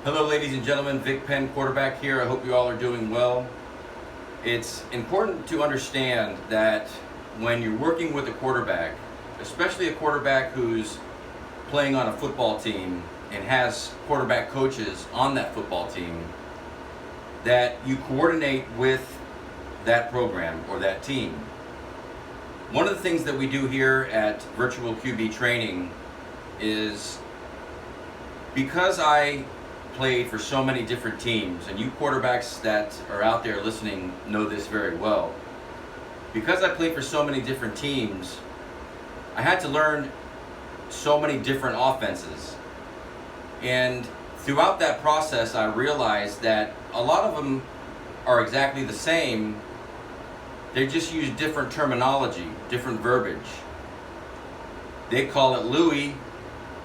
Hello ladies and gentlemen, Vic Penn, quarterback here. I hope you all are doing well. It's important to understand that when you're working with a quarterback, especially a quarterback who's playing on a football team and has quarterback coaches on that football team, that you coordinate with that program or that team. One of the things that we do here at Virtual QB Training is, because I played for so many different teams, and you quarterbacks that are out there listening know this very well. Because I played for so many different teams, I had to learn so many different offenses. And throughout that process, I realized that a lot of them are exactly the same. They just use different terminology, different verbiage. They call it Louie,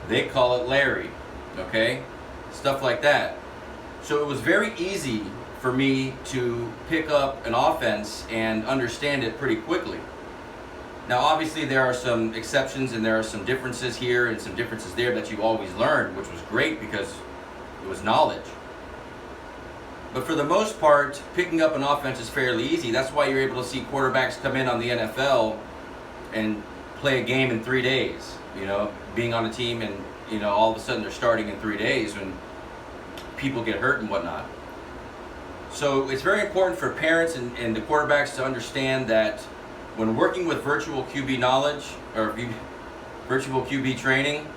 they call it Larry, okay? Stuff like that. So it was very easy for me to pick up an offense and understand it pretty quickly. Now obviously there are some exceptions and there are some differences here and some differences there that you always learn, which was great because it was knowledge. But for the most part, picking up an offense is fairly easy. That's why you're able to see quarterbacks come in on the NFL and play a game in 3 days. You know, being on a team and, you know, all of a sudden they're starting in 3 days when people get hurt and whatnot. So it's very important for parents and the quarterbacks to understand that when working with virtual QB knowledge or virtual QB training,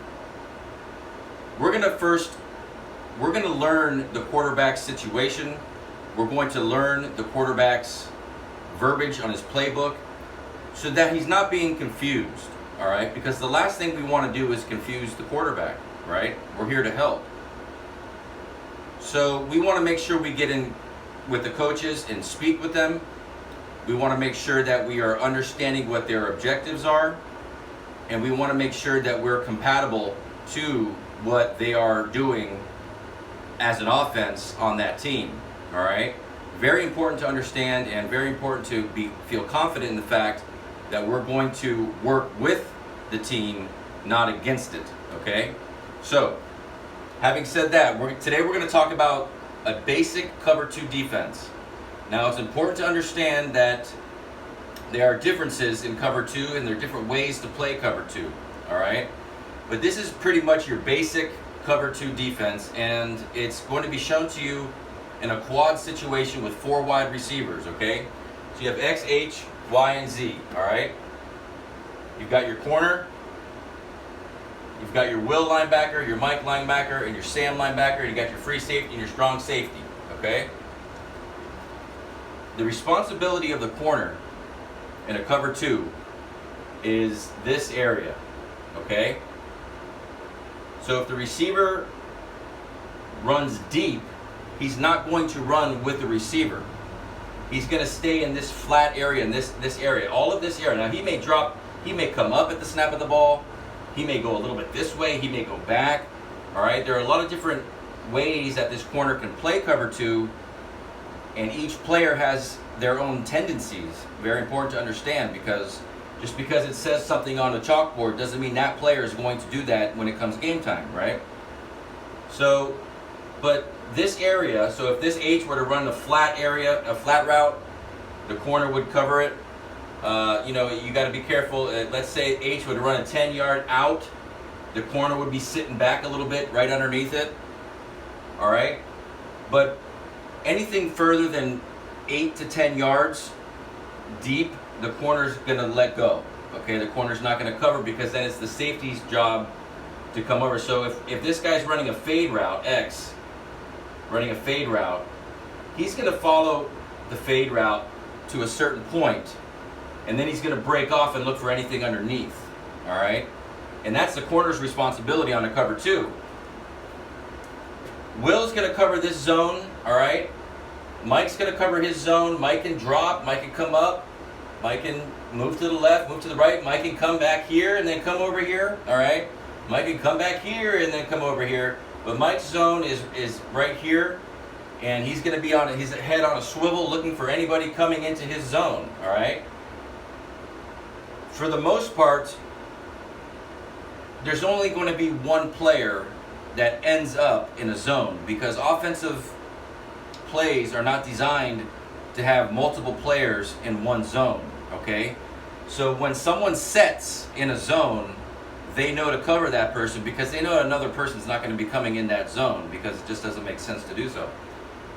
we're going to learn the quarterback's situation. We're going to learn the quarterback's verbiage on his playbook so that he's not being confused, all right? Because the last thing we want to do is confuse the quarterback, right? We're here to help. So we want to make sure we get in with the coaches and speak with them. We want to make sure that we are understanding what their objectives are, and we want to make sure that we're compatible to what they are doing as an offense on that team, all right? Very important to understand and very important to feel confident in the fact that we're going to work with the team, not against it, okay? So, having said that, today we're going to talk about a basic cover 2 defense. Now it's important to understand that there are differences in cover 2 and there are different ways to play cover 2, all right? But this is pretty much your basic cover 2 defense, and it's going to be shown to you in a quad situation with 4 wide receivers, okay? So you have X, H, Y, and Z, all right? You've got your corner, you've got your Will linebacker, your Mike linebacker, and your Sam linebacker, and you got your free safety and your strong safety, okay? The responsibility of the corner in a cover 2 is this area, okay? So if the receiver runs deep, he's not going to run with the receiver. He's going to stay in this flat area, in this area, all of this area. Now he may come up at the snap of the ball, he may go a little bit this way, he may go back, all right? There are a lot of different ways that this corner can play cover 2, and each player has their own tendencies. Very important to understand, because just because it says something on the chalkboard doesn't mean that player is going to do that when it comes game time, right? So, but this area, so if this H were to run a flat area, a flat route, the corner would cover it. You know, you got to be careful. Let's say H would run a 10-yard out, the corner would be sitting back a little bit right underneath it, all right? But anything further than 8 to 10 yards deep, the corner's going to let go, okay? The corner's not going to cover, because then it's the safety's job to come over. So if this guy's running a fade route, X, running a fade route, he's going to follow the fade route to a certain point, and then he's going to break off and look for anything underneath, all right? And that's the corner's responsibility on a cover 2. Will's going to cover this zone, all right? Mike's going to cover his zone. Mike can drop, Mike can come up, Mike can move to the left, move to the right. Mike can come back here and then come over here, all right? Mike can come back here and then come over here. But Mike's zone is right here, and he's going to be on his head on a swivel looking for anybody coming into his zone, all right? For the most part, there's only going to be one player that ends up in a zone, because offensive plays are not designed to have multiple players in one zone, okay? So when someone sets in a zone, they know to cover that person because they know another person's not going to be coming in that zone, because it just doesn't make sense to do so.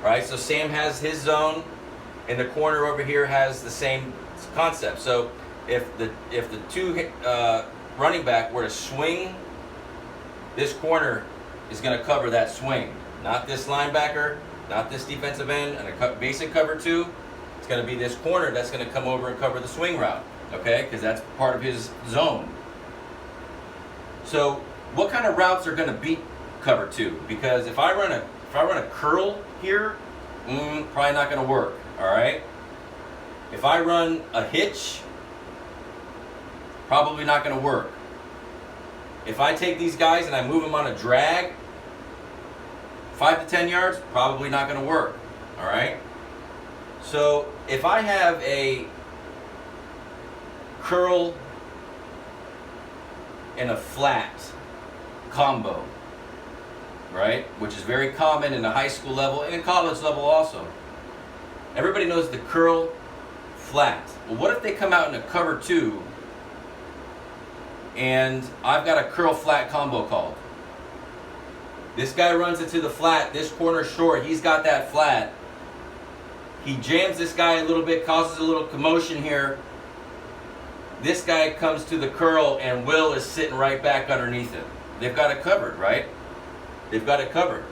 All right, so Sam has his zone, and the corner over here has the same concept. So if the two running back were to swing, this corner is going to cover that swing. Not this linebacker, not this defensive end, and a basic cover two. It's going to be this corner that's going to come over and cover the swing route, okay? Because that's part of his zone. So what kind of routes are going to beat cover two? Because if I run a curl here, probably not going to work. All right. If I run a hitch, probably not going to work. If I take these guys and I move them on a drag, 5 to 10 yards, probably not going to work. All right. So if I have a curl and a flat combo, right, which is very common in the high school level and in college level also. Everybody knows the curl flat. Well, what if they come out in a cover two and I've got a curl flat combo called? This guy runs it to the flat, this corner short, he's got that flat. He jams this guy a little bit, causes a little commotion here. This guy comes to the curl and Will is sitting right back underneath it. They've got it covered, right? They've got it covered.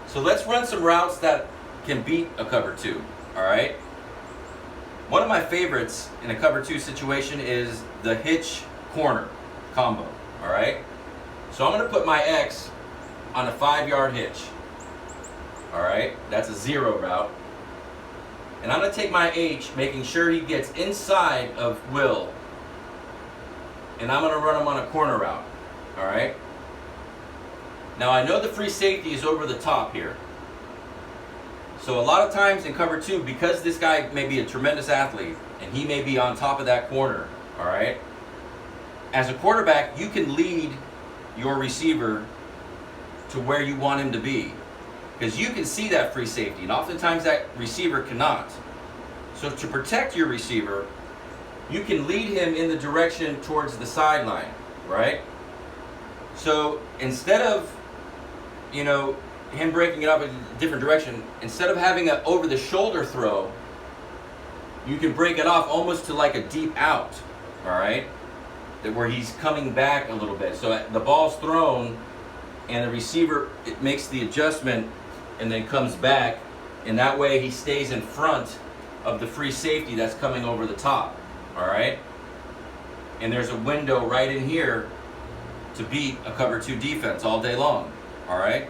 So let's run some routes that can beat a cover two, all right? One of my favorites in a cover two situation is the hitch corner combo, all right? So I'm gonna put my X on a 5-yard hitch, all right? That's a zero route. And I'm gonna take my H, making sure he gets inside of Will, and I'm gonna run him on a corner route, all right? Now I know the free safety is over the top here. So a lot of times in cover two, because this guy may be a tremendous athlete and he may be on top of that corner, all right? As a quarterback, you can lead your receiver to where you want him to be, because you can see that free safety, and oftentimes that receiver cannot. So to protect your receiver, you can lead him in the direction towards the sideline, right? So instead of, him breaking it up in a different direction, instead of having an over-the-shoulder throw, you can break it off almost to like a deep out, all right? Where he's coming back a little bit. So the ball's thrown, and the receiver, it makes the adjustment and then comes back, and that way he stays in front of the free safety that's coming over the top, all right? And there's a window right in here to beat a cover two defense all day long, all right?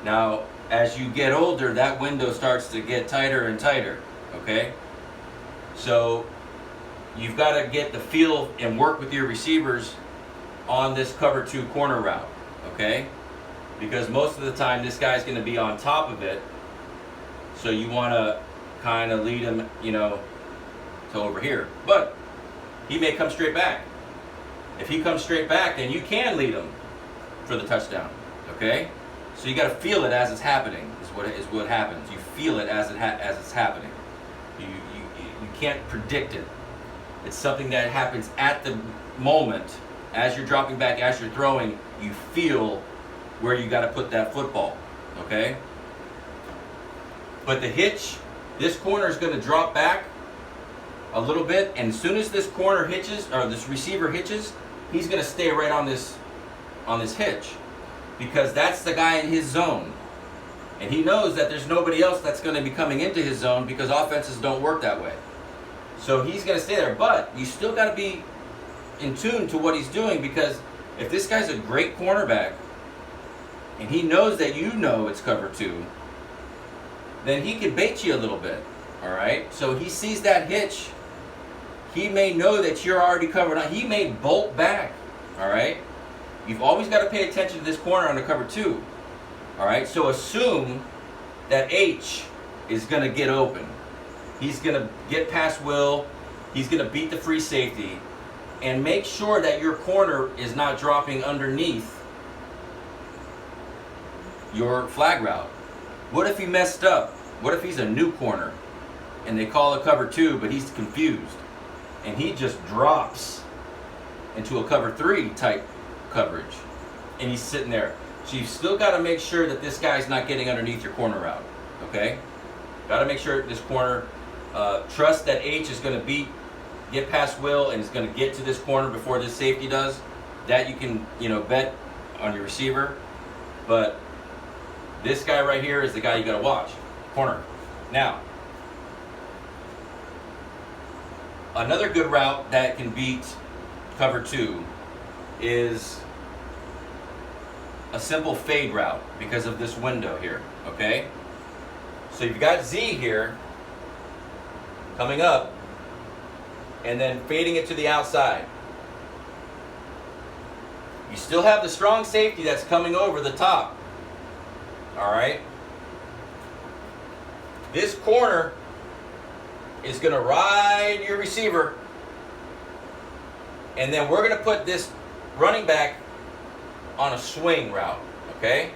Now, as you get older, that window starts to get tighter and tighter, okay? So you've got to get the feel and work with your receivers on this cover two corner route, okay? Because most of the time this guy's going to be on top of it, so you want to kind of lead him, to over here. But he may come straight back. If he comes straight back, then you can lead him for the touchdown, okay? So you got to feel it as it's happening. Is what happens. You feel it as it's happening. You can't predict it. It's something that happens at the moment, as you're dropping back, as you're throwing. You feel where you got to put that football, okay? But the hitch, this corner is going to drop back a little bit, and as soon as this corner hitches, or this receiver hitches, he's going to stay right on this hitch, because that's the guy in his zone. And he knows that there's nobody else that's going to be coming into his zone, because offenses don't work that way. So he's going to stay there, but you still got to be in tune to what he's doing, because if this guy's a great cornerback, and he knows that it's cover two, then he can bait you a little bit, all right? So he sees that hitch. He may know that you're already covered on. He may bolt back, all right? You've always got to pay attention to this corner on the cover two, all right? So assume that H is going to get open. He's going to get past Will. He's going to beat the free safety. And make sure that your corner is not dropping underneath your flag route. What if he messed up? What if he's a new corner and they call a cover 2, but he's confused and he just drops into a cover 3 type coverage and he's sitting there? So you've still got to make sure that this guy's not getting underneath your corner route, okay? Got to make sure this corner, trust that H is going to get past Will and is going to get to this corner before this safety does. That you can, bet on your receiver. But this guy right here is the guy you got to watch, corner. Now, another good route that can beat cover 2 is a simple fade route because of this window here, okay? So you've got Z here coming up and then fading it to the outside. You still have the strong safety that's coming over the top, all right? This corner is going to ride your receiver, and then we're going to put this running back on a swing route, okay?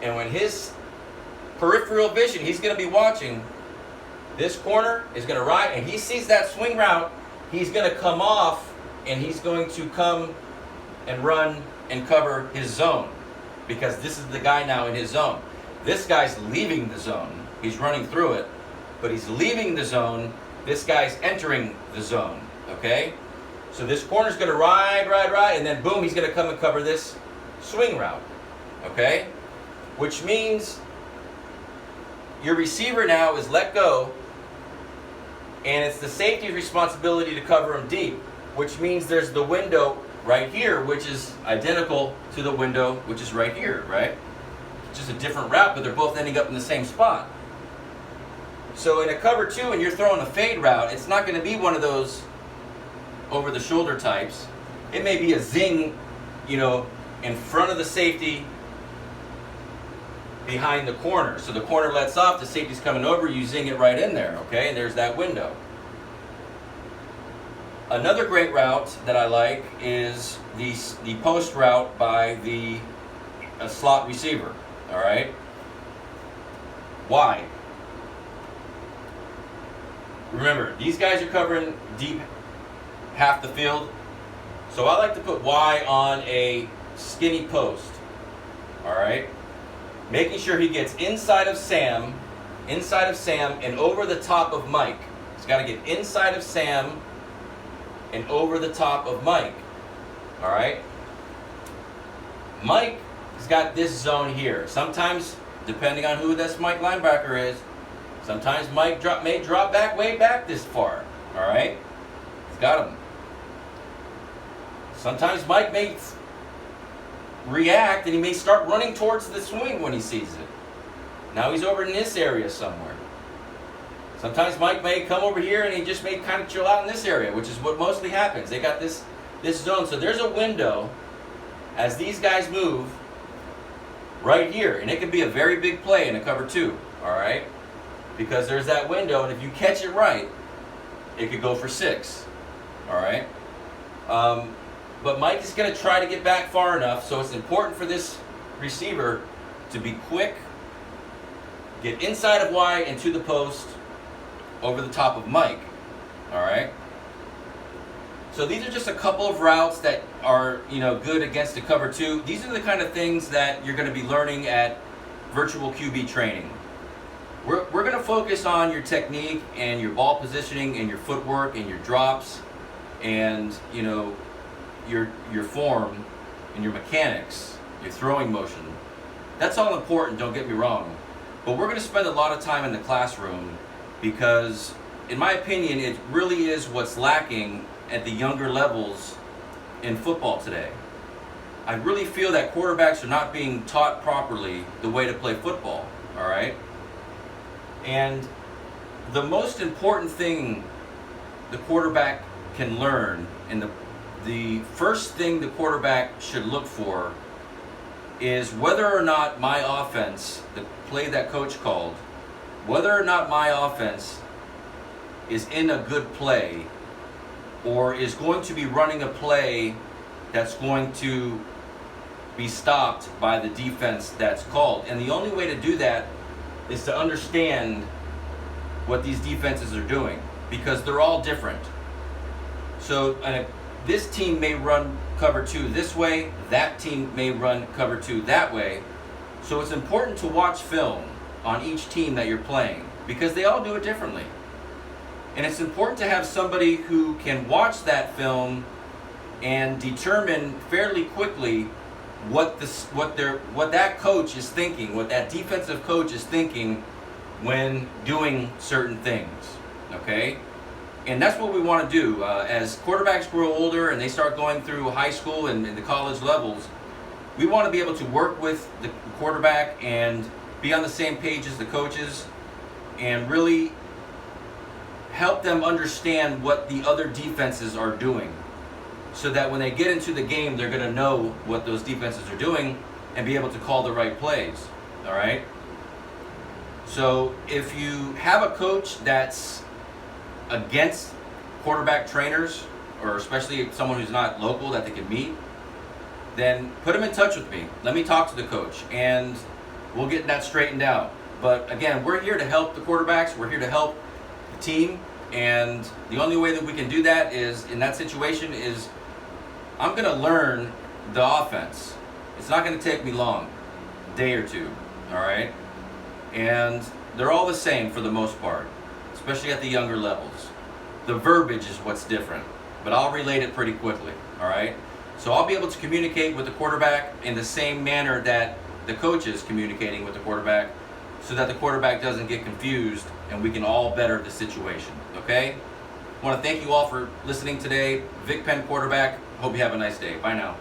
And when his peripheral vision, he's going to be watching, this corner is going to ride, and he sees that swing route, he's going to come off, and he's going to come and run and cover his zone, because this is the guy now in his zone. This guy's leaving the zone. He's running through it, but he's leaving the zone. This guy's entering the zone, okay? So this corner's going to ride, and then boom, he's going to come and cover this swing route, okay? Which means your receiver now is let go, and it's the safety's responsibility to cover him deep, which means there's the window right here, which is identical to the window which is right here, right? It's just a different route, but they're both ending up in the same spot. So in a cover 2 and you're throwing a fade route, it's not going to be one of those over-the-shoulder types. It may be a zing, in front of the safety, behind the corner. So the corner lets off, the safety's coming over, you zing it right in there, okay? And there's that window. Another great route that I like is the post route by the slot receiver, all right? Why? Remember, these guys are covering deep half the field, so I like to put Y on a skinny post, all right? Making sure he gets inside of Sam, and over the top of Mike. He's got to get inside of Sam and over the top of Mike, all right? Mike has got this zone here. Sometimes, depending on who this Mike linebacker is, sometimes Mike may drop back way back this far, all right? He's got him. Sometimes Mike may react and he may start running towards the swing when he sees it. Now he's over in this area somewhere. Sometimes Mike may come over here and he just may kind of chill out in this area, which is what mostly happens. They got this zone. So there's a window as these guys move right here. And it can be a very big play in a cover 2, all right? Because there's that window, and if you catch it right, it could go for 6, all right? But Mike is going to try to get back far enough, so it's important for this receiver to be quick, get inside of Y and to the post, over the top of Mike, all right? So these are just a couple of routes that are, good against a cover 2. These are the kind of things that you're going to be learning at virtual QB training. We're going to focus on your technique and your ball positioning and your footwork and your drops and, your form and your mechanics, your throwing motion. That's all important, don't get me wrong. But we're going to spend a lot of time in the classroom because, in my opinion, it really is what's lacking at the younger levels in football today. I really feel that quarterbacks are not being taught properly the way to play football, all right? And the most important thing the quarterback can learn, and the first thing the quarterback should look for, is whether or not my offense, the play that coach called, whether or not my offense is in a good play or is going to be running a play that's going to be stopped by the defense that's called. And the only way to do that is to understand what these defenses are doing, because they're all different. So this team may run cover 2 this way, that team may run cover 2 that way. So it's important to watch film on each team that you're playing, because they all do it differently. And it's important to have somebody who can watch that film and determine fairly quickly what that coach is thinking, what that defensive coach is thinking when doing certain things, okay? And that's what we want to do. As quarterbacks grow older and they start going through high school and the college levels, we want to be able to work with the quarterback and be on the same page as the coaches and really help them understand what the other defenses are doing, so that when they get into the game, they're going to know what those defenses are doing and be able to call the right plays, all right? So if you have a coach that's against quarterback trainers, or especially someone who's not local that they can meet, then put them in touch with me. Let me talk to the coach, and we'll get that straightened out. But again, we're here to help the quarterbacks. We're here to help the team, and the only way that we can do that is, in that situation, is I'm going to learn the offense. It's not going to take me long, a day or two, all right? And they're all the same for the most part, especially at the younger levels. The verbiage is what's different, but I'll relate it pretty quickly, all right? So I'll be able to communicate with the quarterback in the same manner that the coach is communicating with the quarterback, so that the quarterback doesn't get confused and we can all better the situation, okay? I want to thank you all for listening today. Vic Penn, quarterback. Hope you have a nice day. Bye now.